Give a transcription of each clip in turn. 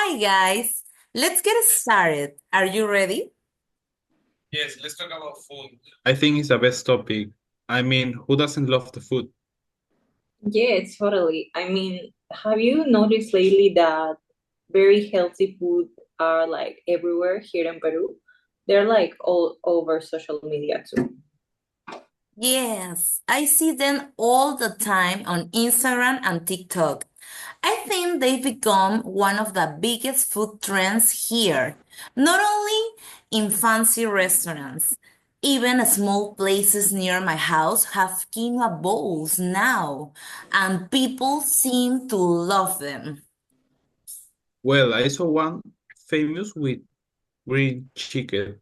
Hi guys, let's get started. Are you ready? Yes, let's talk about food. I think it's the best topic. I mean, who doesn't love the food? Yeah, totally. I mean, have you noticed lately that very healthy food are like everywhere here in Peru? They're like all over social media too. Yes, I see them all the time on Instagram and TikTok. I think they've become one of the biggest food trends here, not only in fancy restaurants. Even small places near my house have quinoa bowls now, and people seem to love them. Well, I saw one famous with green chicken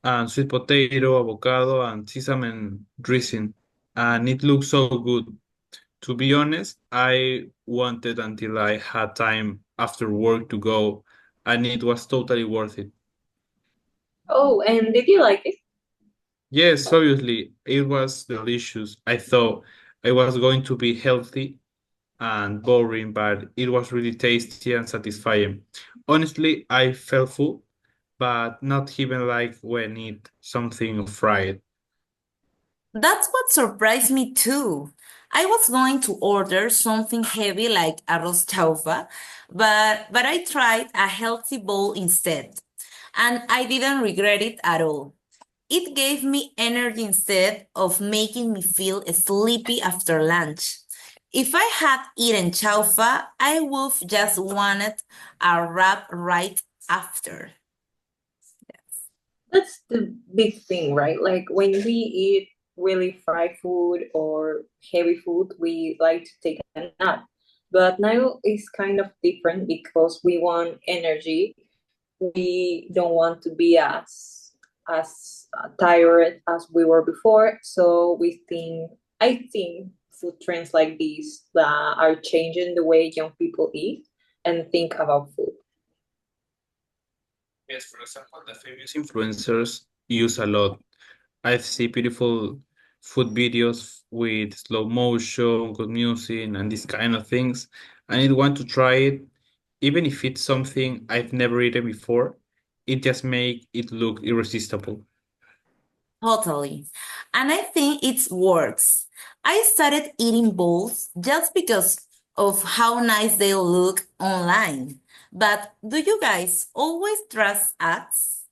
and sweet potato, avocado, and sesame dressing, and it looked so good. To be honest, I wanted until I had time after work to go, and it was totally worth it. Oh, and did you like it? Yes, obviously, it was delicious. I thought I was going to be healthy and boring, but it was really tasty and satisfying. Honestly, I felt full, but not even like when eat something fried. That's what surprised me too. I was going to order something heavy like arroz chaufa, but I tried a healthy bowl instead, and I didn't regret it at all. It gave me energy instead of making me feel sleepy after lunch. If I had eaten chaufa, I would have just wanted a wrap right after. That's the big thing, right? Like when we eat really fried food or heavy food, we like to take a nap. But now it's kind of different because we want energy. We don't want to be as tired as we were before. So I think food trends like these are changing the way young people eat and think about food. Yes, for example, the famous influencers use a lot. I see beautiful food videos with slow motion, good music, and these kind of things. I need want to try it, even if it's something I've never eaten before. It just make it look irresistible. Totally. And I think it works. I started eating bowls just because of how nice they look online. But do you guys always trust ads?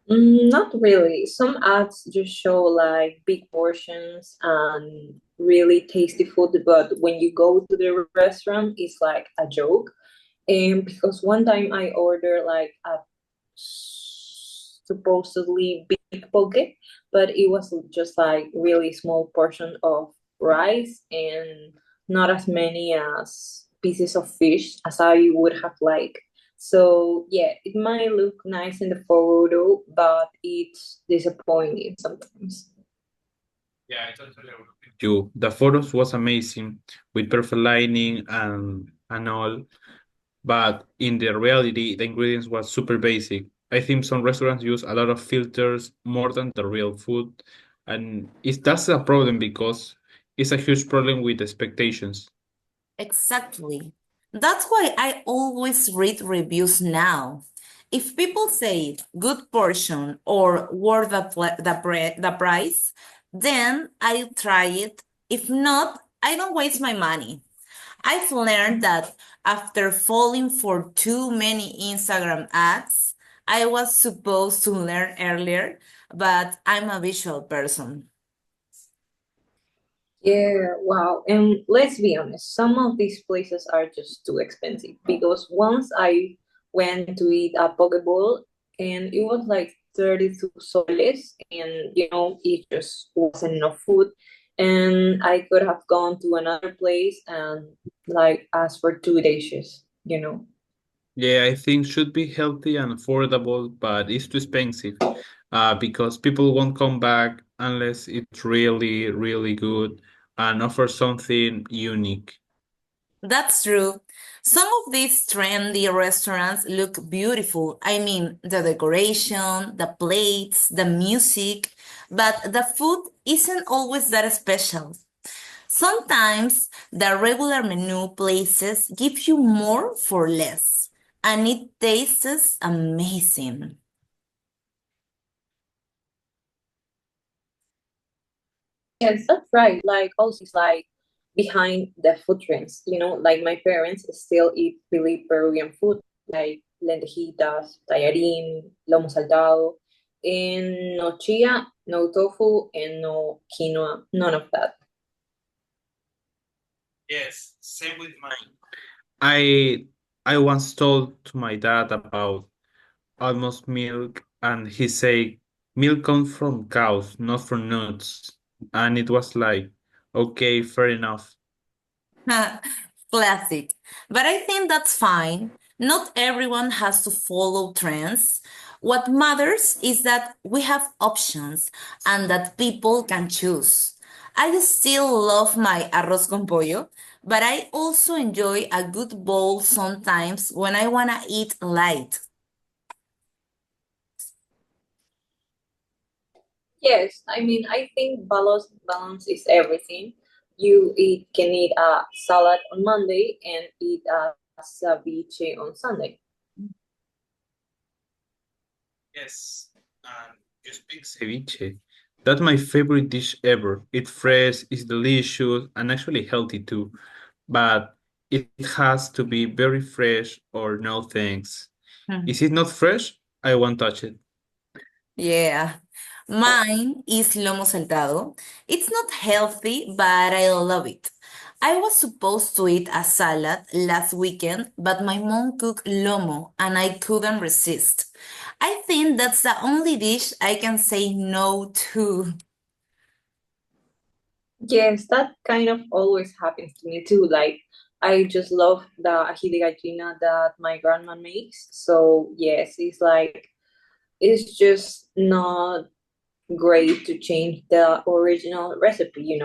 Not really. Some ads just show like big portions and really tasty food, but when you go to the restaurant, it's like a joke. And because one time I ordered like a supposedly big poke, but it was just like really small portion of rice and not as many as pieces of fish as I would have liked. So yeah, it might look nice in the photo, but it's disappointing sometimes. Yeah, I totally agree with you. The photos was amazing with perfect lighting and all, but in the reality, the ingredients was super basic. I think some restaurants use a lot of filters more than the real food, and that's a problem because it's a huge problem with expectations. Exactly. That's why I always read reviews now. If people say good portion or worth the price, then I'll try it. If not, I don't waste my money. I've learned that after falling for too many Instagram ads, I was supposed to learn earlier, but I'm a visual person. Yeah, wow. And let's be honest, some of these places are just too expensive because once I went to eat a poke bowl and it was like 32 soles and it just wasn't enough food and I could have gone to another place and like asked for two dishes. Yeah, I think should be healthy and affordable, but it's too expensive, because people won't come back unless it's really, really good and offer something unique. That's true. Some of these trendy restaurants look beautiful. I mean, the decoration, the plates, the music, but the food isn't always that special. Sometimes the regular menu places give you more for less, and it tastes amazing. Yes, that's right. Like also it's like behind the food trends, like my parents still eat really Peruvian food, like lentejitas, tallarín, lomo saltado, and no chia, no tofu, and no quinoa, none of that. Yes, same with mine. I once told to my dad about almost milk, and he said milk comes from cows, not from nuts. And it was like, okay, fair enough. Classic. But I think that's fine. Not everyone has to follow trends. What matters is that we have options and that people can choose. I still love my arroz con pollo, but I also enjoy a good bowl sometimes when I want to eat light. Yes, I mean, I think balance is everything. Can eat a salad on Monday and eat a ceviche on Sunday. Yes, and you speak ceviche. That's my favorite dish ever. It's fresh, it's delicious, and actually healthy too. But it has to be very fresh or no thanks. Is it not fresh? I won't touch it. Yeah. Mine is lomo saltado. It's not healthy, but I love it. I was supposed to eat a salad last weekend, but my mom cooked lomo and I couldn't resist. I think that's the only dish I can say no to. Yes, that kind of always happens to me too. Like, I just love the ají de gallina that my grandma makes. So, yes, it's just not great to change the original recipe.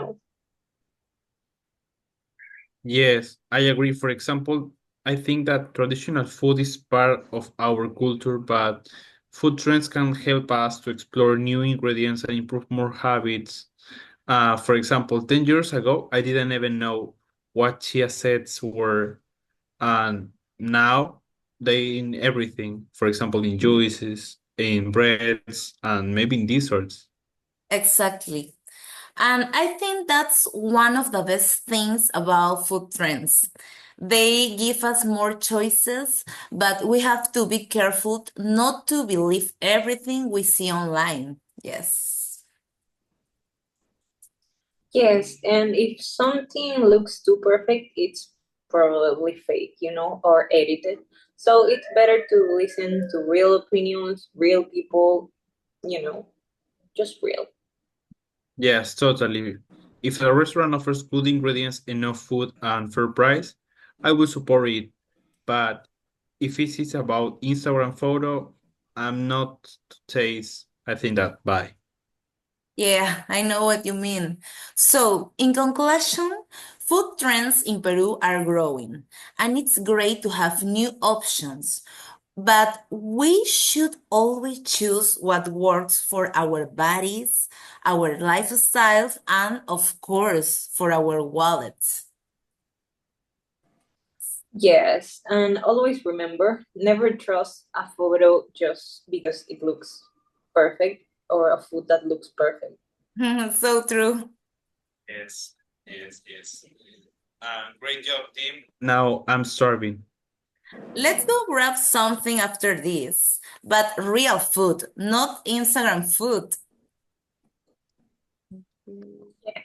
Yes, I agree. For example, I think that traditional food is part of our culture, but food trends can help us to explore new ingredients and improve more habits. For example, 10 years ago, I didn't even know what chia seeds were, and now they in everything. For example, in juices, in breads, and maybe in desserts. Exactly. And I think that's one of the best things about food trends. They give us more choices, but we have to be careful not to believe everything we see online. Yes. Yes, and if something looks too perfect, it's probably fake, or edited. So it's better to listen to real opinions, real people, you know, just real. Yes, totally. If a restaurant offers good ingredients, enough food, and fair price, I will support it. But if it is about Instagram photo, I'm not to taste. I think that bye. Yeah, I know what you mean. So, in conclusion, food trends in Peru are growing, and it's great to have new options. But we should always choose what works for our bodies, our lifestyles, and of course, for our wallets. Yes, and always remember, never trust a photo just because it looks perfect or a food that looks perfect. So true. Yes, yes. Great job, team. Now I'm starving. Let's go grab something after this, but real food, not Instagram food. Yeah.